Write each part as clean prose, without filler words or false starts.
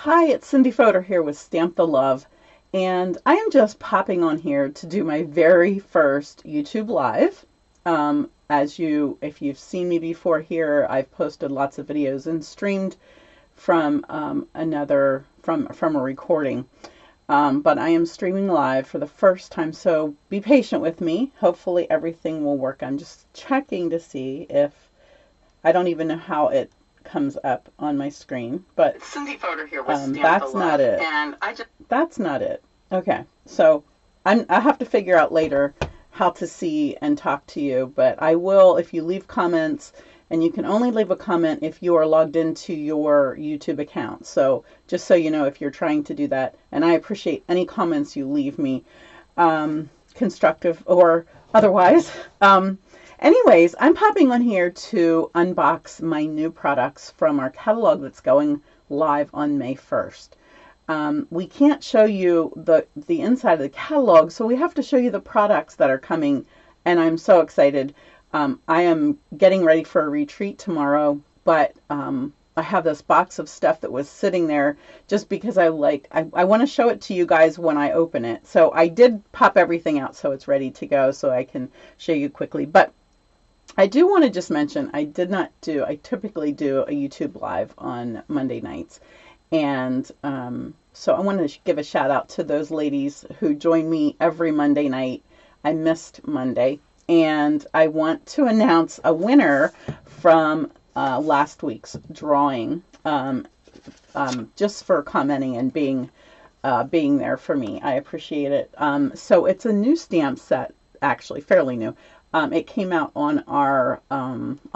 Hi, it's Cindy Fodor here with Stamp the Love, and I am just popping on here to do my very first YouTube Live. If you've seen me before here, I've posted lots of videos and streamed from from a recording. But I am streaming live for the first time, so be patient with me. Hopefully everything will work. I'm just checking to see if I don't even know how it comes up on my screen, but It's Cindy Fodor here with Stamp the that's not Love, it. and That's not it. Okay, so I have to figure out later how to see and talk to you, but I will if you leave comments, and you can only leave a comment if you are logged into your YouTube account. So just so you know, if you're trying to do that, and I appreciate any comments you leave me, constructive or otherwise. Anyways, I'm popping on here to unbox my new products from our catalog that's going live on May 1st. We can't show you the inside of the catalog, so we have to show you the products that are coming, and I'm so excited. I am getting ready for a retreat tomorrow, but I have this box of stuff that was sitting there just because I want to show it to you guys when I open it. So I did pop everything out so it's ready to go so I can show you quickly. But I do want to just mention I typically do a YouTube Live on Monday nights. And so I want to give a shout out to those ladies who join me every Monday night. I missed Monday. And I want to announce a winner from last week's drawing, just for commenting and being there for me. I appreciate it. So it's a new stamp set, actually, fairly new. It came out on our online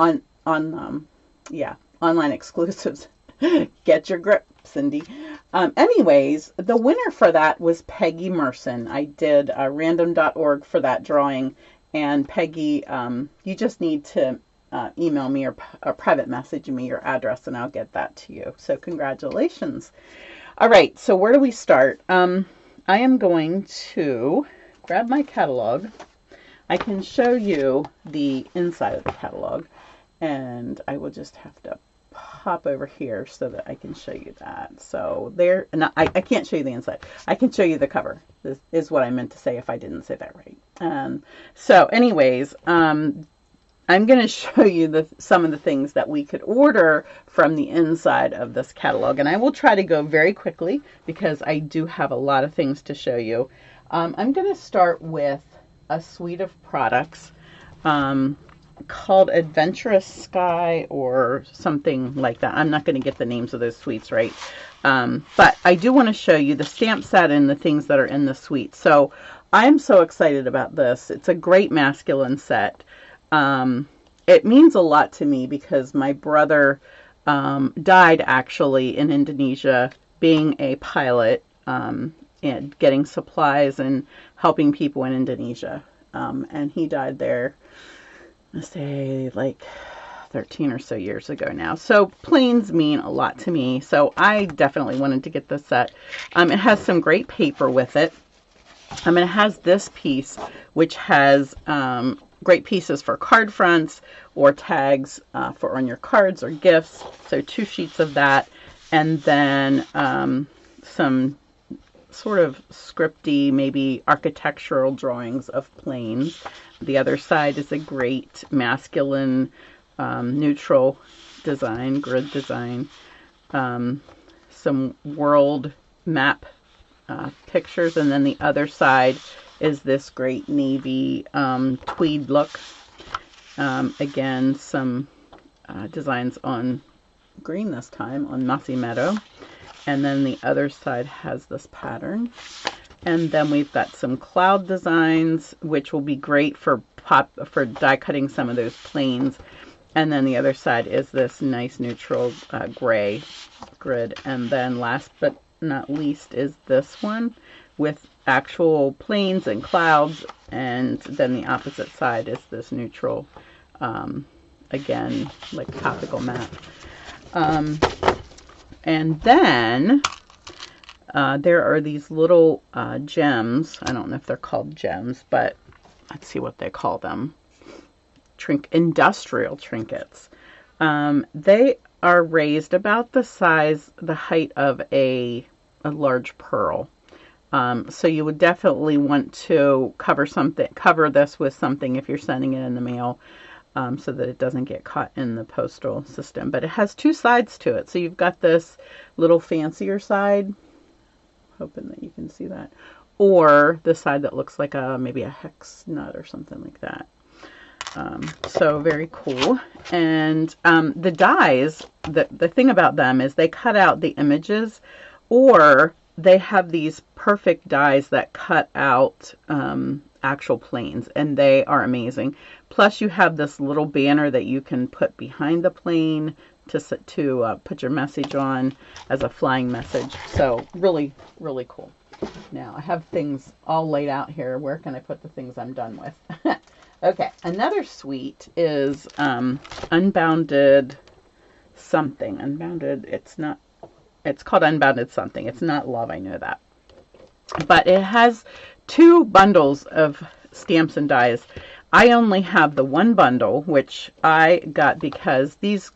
exclusives. Get your grip, Cindy. Anyways, the winner for that was Peggy Merson. I did random.org for that drawing, and Peggy, you just need to email me or private message me your address, and I'll get that to you. So congratulations. All right, so where do we start? I am going to grab my catalog. I can show you the inside of the catalog, and I will just have to pop over here so that I can show you that. So there, and I can't show you the inside. I can show you the cover. This is what I meant to say if I didn't say that right. So anyways, I'm going to show you some of the things that we could order from the inside of this catalog, and I will try to go very quickly because I do have a lot of things to show you. I'm going to start with a suite of products called Adventurous Sky or something like that. I'm not going to get the names of those suites right. But I do want to show you the stamp set and the things that are in the suite. So I'm so excited about this. It's a great masculine set. It means a lot to me because my brother died actually in Indonesia being a pilot, and getting supplies and helping people in Indonesia. And he died there, let's say, like 13 or so years ago now. So planes mean a lot to me. So I definitely wanted to get this set. It has some great paper with it. It has this piece, which has great pieces for card fronts or tags for on your cards or gifts. So 2 sheets of that. And then some sort of scripty, maybe architectural drawings of planes. The other side is a great masculine neutral design, grid design. Some world map pictures, and then the other side is this great navy tweed look. Again, some designs on green this time, on mossy meadow. And then the other side has this pattern. And then we've got some cloud designs, which will be great for die cutting some of those planes. And then the other side is this nice neutral gray grid. And then last but not least is this one with actual planes and clouds. And then the opposite side is this neutral, again, like topical map. And then there are these little gems. I don't know if they're called gems, but let's see what they call them. Industrial trinkets. They are raised about the size, the height of a large pearl. So you would definitely want to cover this with something if you're sending it in the mail, so that it doesn't get caught in the postal system. But it has two sides to it. So you've got this little fancier side, hoping that you can see that, or the side that looks like maybe a hex nut or something like that. So very cool. And the dies, the thing about them is they cut out the images, or they have these perfect dies that cut out actual planes, and they are amazing. Plus you have this little banner that you can put behind the plane to put your message on as a flying message. So really, really cool. Now I have things all laid out here. Where can I put the things I'm done with? Okay, another suite is Unbounded something. Unbounded, it's called Unbounded something. It's not love, I know that. But it has two bundles of stamps and dies. I only have the one bundle, which I got because these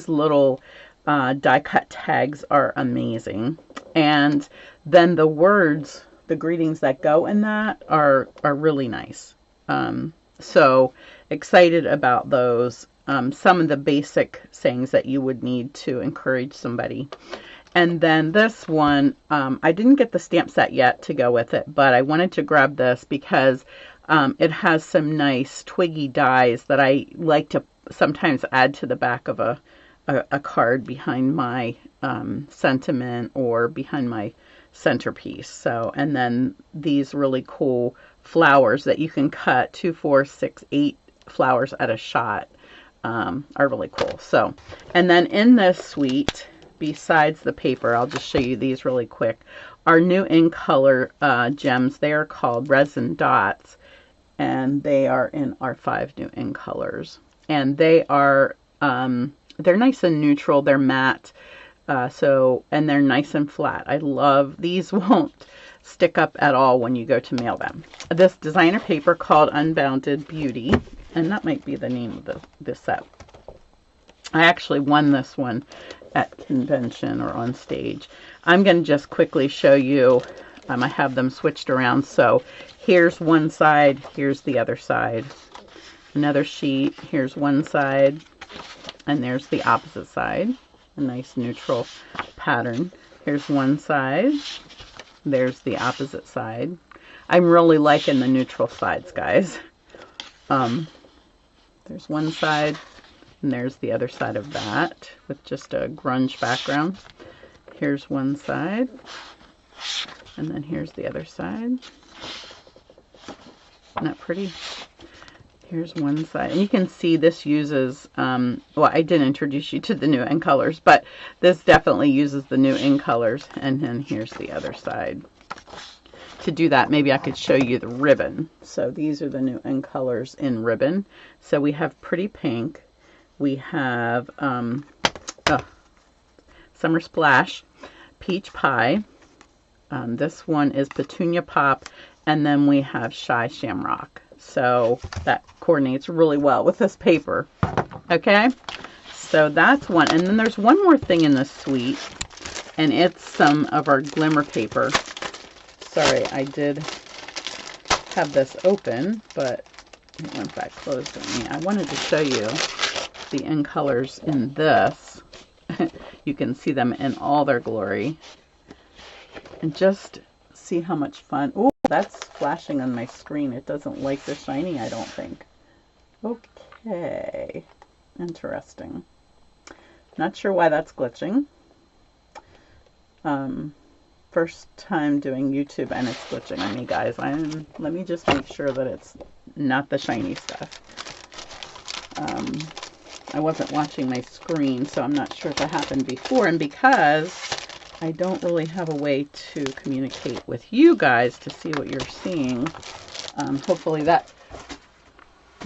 little die cut tags are amazing. And then the words, the greetings that go in that are really nice. So excited about those. Some of the basic sayings that you would need to encourage somebody. And then this one, I didn't get the stamp set yet to go with it, but I wanted to grab this because it has some nice twiggy dies that I like to sometimes add to the back of a card behind my sentiment or behind my centerpiece. So, and then these really cool flowers that you can cut 2, 4, 6, 8 flowers at a shot are really cool. So, and then in this suite, besides the paper, I'll just show you these really quick, are new in color gems. They are called Resin Dots, and they are in our 5 new in colors. And they are, they're nice and neutral. They're matte. And they're nice and flat. I love these. Won't stick up at all when you go to mail them. This designer paper called Unbounded Beauty, and that might be the name of this set. I actually won this one at convention or on stage. I'm going to just quickly show you. I have them switched around. So here's one side, here's the other side. Another sheet, here's one side, and there's the opposite side. A nice neutral pattern. Here's one side, there's the opposite side. I'm really liking the neutral sides, guys. There's one side, and there's the other side of that with just a grunge background. Here's one side, and then here's the other side. Isn't that pretty? Here's one side, and you can see this uses, well, I didn't introduce you to the new in colors, but this definitely uses the new in colors. And then here's the other side. To do that, maybe I could show you the ribbon. So these are the new in colors in ribbon. So we have Pretty Pink. We have Summer Splash, Peach Pie. This one is Petunia Pop, and then we have Shy Shamrock. So that coordinates really well with this paper. Okay, so that's one. And then there's one more thing in this suite, and it's some of our glimmer paper. Sorry, I did have this open, but it went back closed on me. I wanted to show you the in colors in this. You can see them in all their glory. And just see how much fun. Ooh, that's flashing on my screen. It doesn't like the shiny, I don't think. Okay, interesting. Not sure why that's glitching. First time doing YouTube and it's glitching on me, guys. Let me just make sure that it's not the shiny stuff. I wasn't watching my screen, so I'm not sure if it happened before. And because I don't really have a way to communicate with you guys to see what you're seeing, hopefully that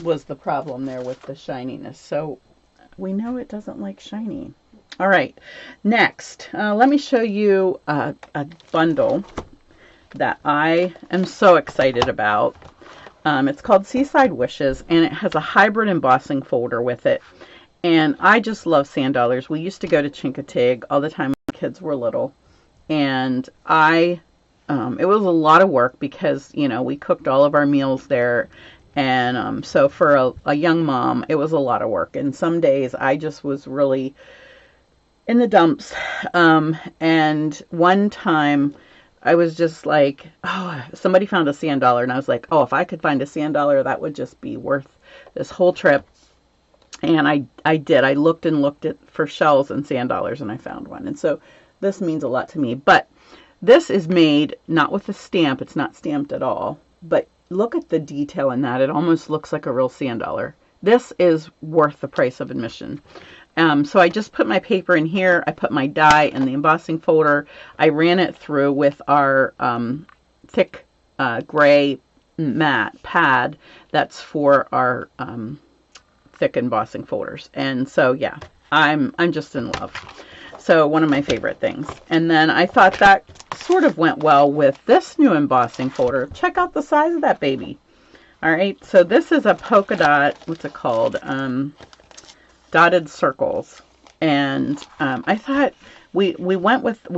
was the problem there with the shininess. So we know it doesn't like shiny. All right, next, let me show you a bundle that I am so excited about. It's called Seaside Wishes, and it has a hybrid embossing folder with it. And I just love sand dollars. We used to go to Chincoteague all the time when the kids were little. And it was a lot of work because, we cooked all of our meals there. And so for a young mom, it was a lot of work. And some days I just was really in the dumps. And one time I was just like, oh, somebody found a sand dollar. And I was like, oh, if I could find a sand dollar, that would just be worth this whole trip. And I did. I looked and looked for shells and sand dollars, and I found one. And so this means a lot to me. But this is made not with a stamp. It's not stamped at all. But look at the detail in that. It almost looks like a real sand dollar. This is worth the price of admission. So I just put my paper in here. I put my die in the embossing folder. I ran it through with our thick gray matte pad. That's for our thick embossing folders. And so yeah, I'm just in love. So one of my favorite things. And then I thought that sort of went well with this new embossing folder. Check out the size of that baby. All right, so this is a polka dot, what's it called? Dotted circles. And I thought we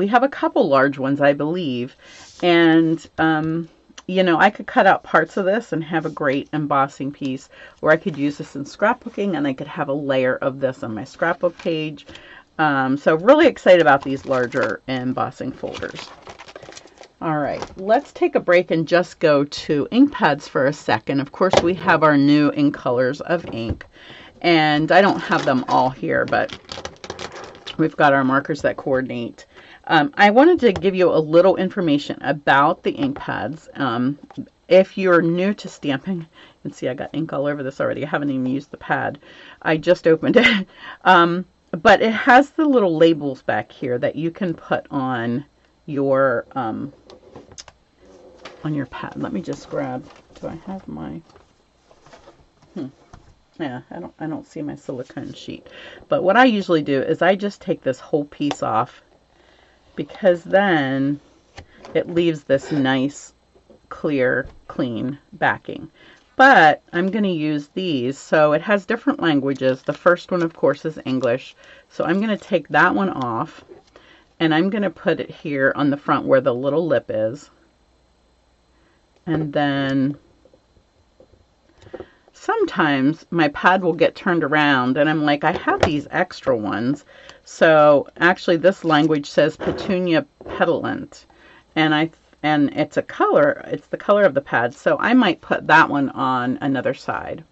have a couple large ones, I believe. And I could cut out parts of this and have a great embossing piece, or I could use this in scrapbooking and I could have a layer of this on my scrapbook page. So really excited about these larger embossing folders. All right, let's take a break and just go to ink pads for a second. Of course, we have our new ink colors of ink, and I don't have them all here, but we've got our markers that coordinate. I wanted to give you a little information about the ink pads. If you're new to stamping, you can see I got ink all over this already. I haven't even used the pad. I just opened it. But it has the little labels back here that you can put on your pad. Let me just grab. Do I have my? Yeah, I don't see my silicone sheet. But what I usually do is I just take this whole piece off, because then it leaves this nice, clear, clean backing. But I'm going to use these, so it has different languages. The first one, of course, is English. So I'm going to take that one off, and I'm going to put it here on the front where the little lip is. And then sometimes my pad will get turned around, and I'm like, I have these extra ones. So actually this language says Petunia Petulant, and it's a color, it's the color of the pad, so I might put that one on another side.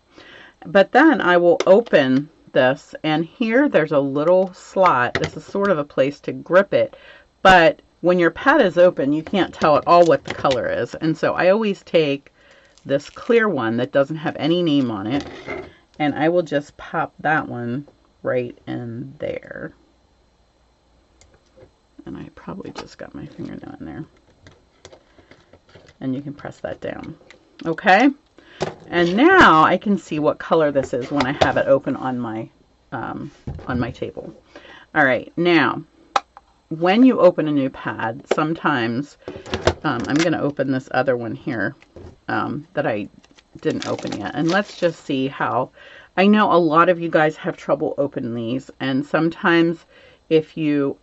But then I will open this, and here there's a little slot. This is sort of a place to grip it, but when your pad is open, you can't tell at all what the color is. And so I always take this clear one that doesn't have any name on it, and I will just pop that one right in there. And I probably just got my fingernail in there. And you can press that down. Okay? And now I can see what color this is when I have it open on my table. All right, now when you open a new pad, sometimes I'm going to open this other one here that I didn't open yet, and let's just see how. I know a lot of you guys have trouble opening these, and sometimes if you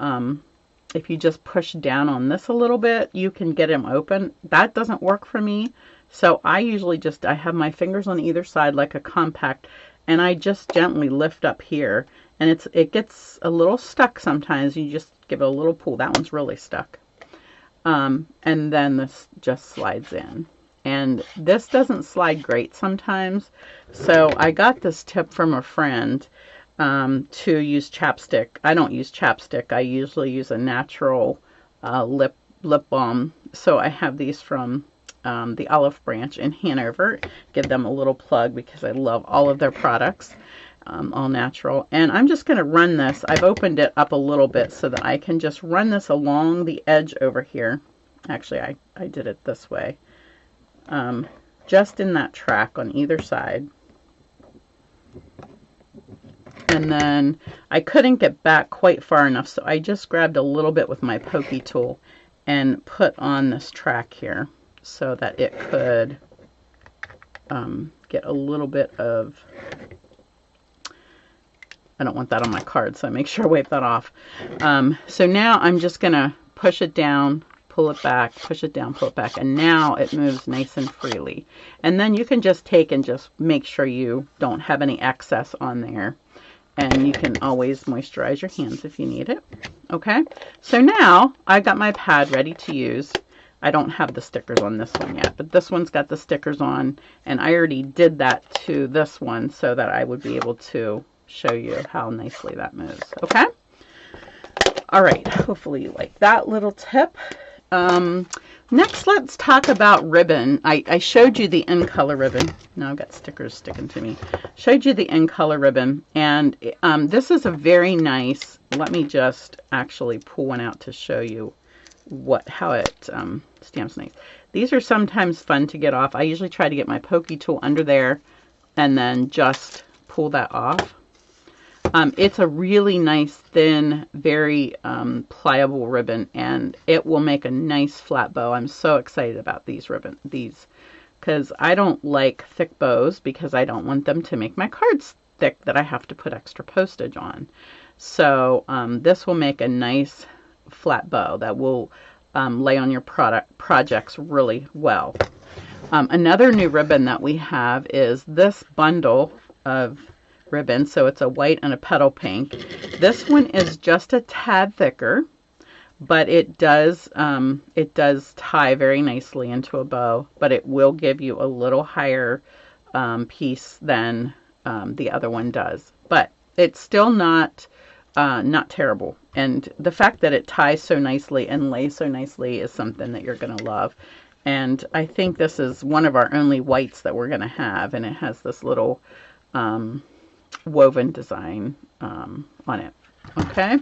just push down on this a little bit, you can get them open. That doesn't work for me. So I usually I have my fingers on either side like a compact, and I just gently lift up here, and it gets a little stuck sometimes. You just give it a little pull. That one's really stuck. And then this just slides in. And this doesn't slide great sometimes. So I got this tip from a friend to use chapstick. I don't use chapstick. I usually use a natural lip balm. So I have these from the Olive Branch in Hanover. Give them a little plug because I love all of their products, all natural. And I'm just going to run this. I've opened it up a little bit so that I can just run this along the edge over here. Actually, I did it this way. Just in that track on either side. And then I couldn't get back quite far enough, so I just grabbed a little bit with my pokey tool and put on this track here so that it could get a little bit of I don't want that on my card, so I make sure I wipe that off. So now I'm just going to push it down, pull it back, push it down, pull it back, and now it moves nice and freely. And then you can just take and just make sure you don't have any excess on there. And you can always moisturize your hands if you need it. Okay, so now I've got my pad ready to use. I don't have the stickers on this one yet, but this one's got the stickers on, and I already did that to this one so that I would be able to show you how nicely that moves. Okay, all right, hopefully you like that little tip. Next, let's talk about ribbon. I showed you the in color ribbon. Now I've got stickers sticking to me. Showed you the in color ribbon, and this is a very nice. Let me just actually pull one out to show you how it stamps nice. These are sometimes fun to get off. I usually try to get my pokey tool under there and then just pull that off. It's a really nice, thin, very pliable ribbon, and it will make a nice flat bow. I'm so excited about these because I don't like thick bows because I don't want them to make my cards thick that I have to put extra postage on. So this will make a nice flat bow that will lay on your projects really well. Another new ribbon that we have is this bundle of ribbon. So it's a white and a petal pink. This one is just a tad thicker, but it does tie very nicely into a bow, but it will give you a little higher piece than the other one does. But it's still not terrible. And the fact that it ties so nicely and lays so nicely is something that you're going to love. And I think this is one of our only whites that we're going to have, and it has this little woven design on it. Okay,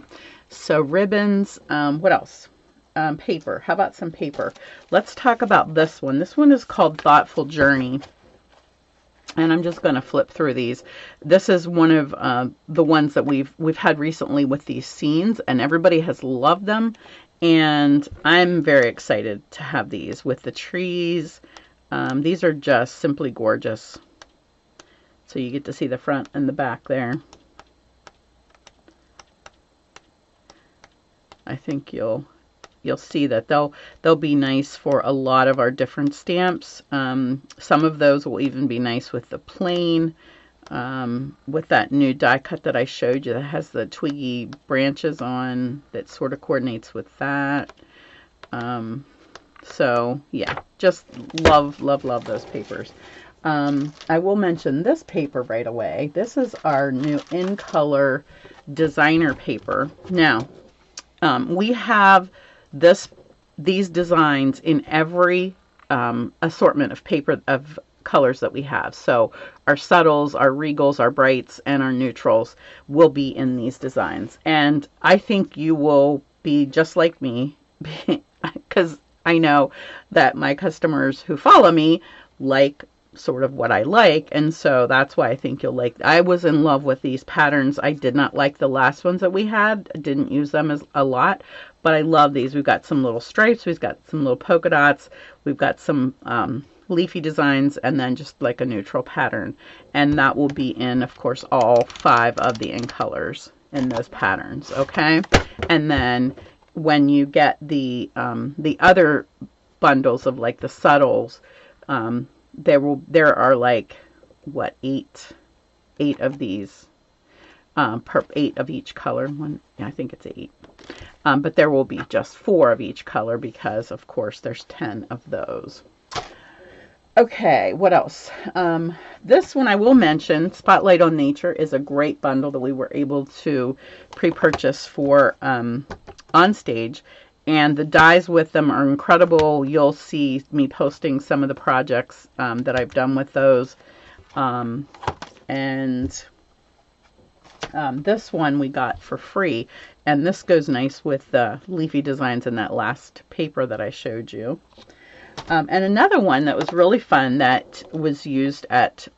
so ribbons. What else? Paper. How about some paper? Let's talk about this one. This one is called Thoughtful Journey, and I'm just going to flip through these. This is one of the ones that we've had recently with these scenes, and everybody has loved them, and I'm very excited to have these with the trees. These are just simply gorgeous. So you get to see the front and the back there. I think you'll see that they'll be nice for a lot of our different stamps. Some of those will even be nice with the plain, with that new die cut that I showed you that has the twiggy branches on, that sort of coordinates with that. So yeah, just love those papers. I will mention this paper right away. This is our new in color designer paper. Now, we have these designs in every assortment of paper of colors that we have. So our subtles, our regals, our brights, and our neutrals will be in these designs. And I think you will be just like me, because I know that my customers who follow me like sort of what I like, and so that's why I think you'll like. I was in love with these patterns. I did not like the last ones that we had. I didn't use them as a lot, but I love these. We've got some little stripes, we've got some little polka dots, we've got some leafy designs, and then just like a neutral pattern, and that will be in, of course, all 5 of the in colors in those patterns. Okay, and then when you get the other bundles of like the subtles, there are like what, 8 of these, 8 of each color. I think it's 8, but there will be just 4 of each color because of course there's 10 of those. Okay, what else? This one I will mention, Spotlight on Nature, is a great bundle that we were able to pre-purchase for On Stage. And the dies with them are incredible. You'll see me posting some of the projects that I've done with those. This one we got for free. And this goes nice with the leafy designs in that last paper that I showed you. And another one that was really fun that was used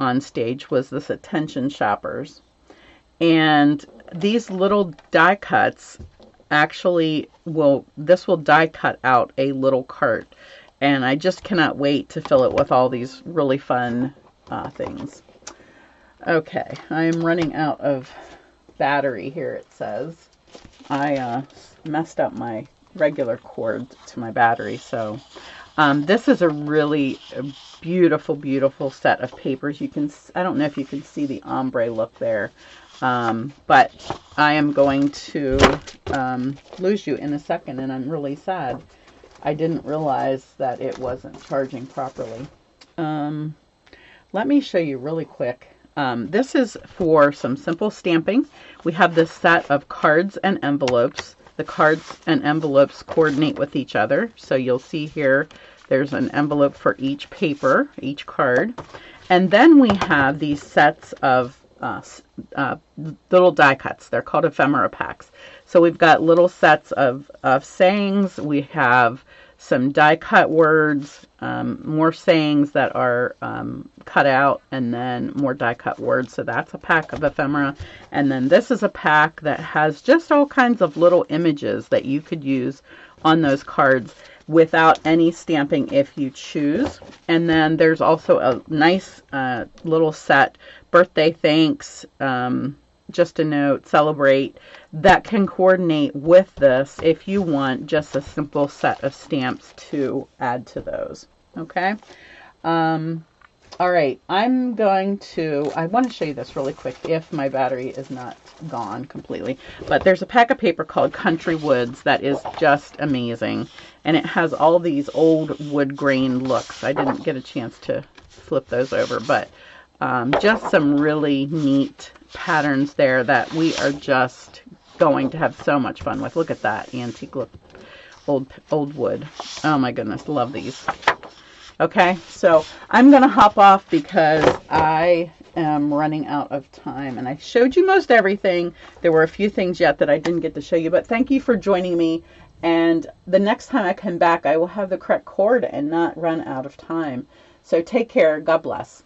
On Stage was this Attention Shoppers. And these little die cuts actually will die cut out a little cart, and I just cannot wait to fill it with all these really fun things. Okay, I'm running out of battery here, it says. I messed up my regular cord to my battery, so this is a really beautiful, beautiful set of papers. You can, I don't know if you can see the ombre look there, but I am going to lose you in a second, and I'm really sad. I didn't realize that it wasn't charging properly. Let me show you really quick. This is for some simple stamping. We have this set of cards and envelopes. The cards and envelopes coordinate with each other. So you'll see here, there's an envelope for each paper, each card. And then we have these sets of little die cuts. They're called ephemera packs. So we've got little sets of sayings. We have some die cut words, more sayings that are cut out, and then more die cut words. So that's a pack of ephemera. And then this is a pack that has just all kinds of little images that you could use on those cards without any stamping if you choose. And then there's also a nice little set, birthday thanks, just a note, celebrate, that can coordinate with this if you want just a simple set of stamps to add to those. Okay. All right, I want to show you this really quick if my battery is not gone completely. But there's a pack of paper called Country Woods that is just amazing. And it has all these old wood grain looks. I didn't get a chance to flip those over, but just some really neat patterns there that we are just going to have so much fun with. Look at that antique look, old wood. Oh my goodness, love these. Okay, so I'm going to hop off because I am running out of time, and I showed you most everything. There were a few things yet that I didn't get to show you, but thank you for joining me. And the next time I come back, I will have the correct cord and not run out of time. So take care. God bless.